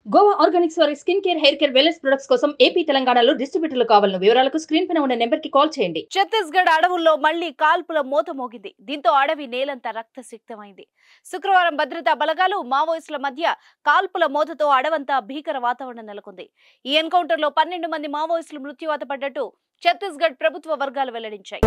Goa Organics వారి skin care, hair care, wellness products కోసం AP, తెలంగాణలో డిస్ట్రిబ్యూటర్లు కావాలను వివరాలకు స్క్రీన్ పైన ఉన్న నెంబర్ కి కాల్ చేయండి. ఛత్తీస్గఢ్ అడవుల్లో మళ్లీ కాల్పుల మోత మోగింది. దీంతో అడవి నేలంతా రక్తసిక్తమైంది. శుక్రవారం భద్రతా బలగాలు, మావోయిస్టుల మధ్య కాల్పుల మోతతో అడవంతా భీకర వాతావరణం నెలకొంది. ఈ ఎన్కౌంటర్ లో 12 మంది మావోయిస్టులు మృత్యువాత పడ్డట్టు ఛత్తీస్గఢ్ ప్రభుత్వ వర్గాలు వెల్లడించాయి.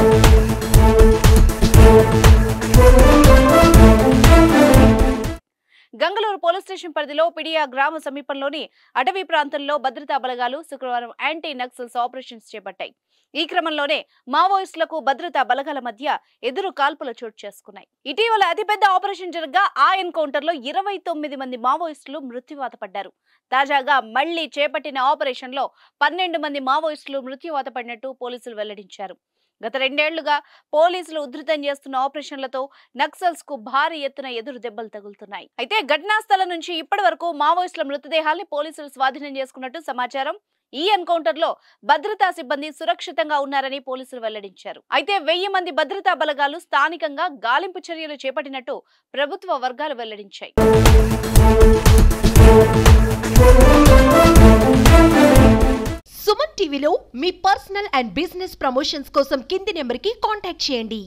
గంగలూరు పోలీస్ స్టేషన్ పరిధిలో పిడియా గ్రామ సమీపంలోని అటవీ ప్రాంతంలో భద్రతా బలగాలు శుక్రవారం యాంటీ నక్సల్స్ ఆపరేషన్స్ చేపట్టాయి. ఈ క్రమంలోనే మావోయిస్టులకు భద్రతా బలగాల మధ్య ఎదురు కాల్పులు చోటు చేసుకున్నాయి. ఇటీవల అతిపెద్ద ఆపరేషన్ జరగగా ఆ ఎన్కౌంటర్ లో 29 మంది మావోయిస్టులు మృత్యువాత పడ్డారు. తాజాగా మళ్లీ చేపట్టిన ఆపరేషన్ లో 12 మంది మావోయిస్టులు మృత్యువాత పడినట్టు పోలీసులు వెల్లడించారు. గత 2 ఏళ్లుగా పోలీసులు ఉధృతం చేస్తున్న ఆపరేషన్లతో నక్సల్స్ కు భారీ ఎత్తున ఎదురు దెబ్బలు తగులుతున్నాయి. అయితే ఘటనా స్థలం నుంచి ఇప్పటి వరకు మావోయిస్టుల మృతదేహాల్ని పోలీసులు స్వాధీనం చేసుకున్నట్టు సమాచారం. ఈ ఎన్కౌంటర్ లో భద్రతా సిబ్బంది సురక్షితంగా ఉన్నారని పోలీసులు వెల్లడించారు. అయితే 1000 మంది భద్రతా బలగాలు స్థానికంగా గాలింపు చర్యలు చేపట్టినట్టు ప్రభుత్వ వర్గాలు వెల్లడించాయి. సుమన్ టీవీలో మీ పర్సనల్ అండ్ బిజినెస్ ప్రమోషన్స్ కోసం కింది నెంబర్కి కాంటాక్ట్ చేయండి.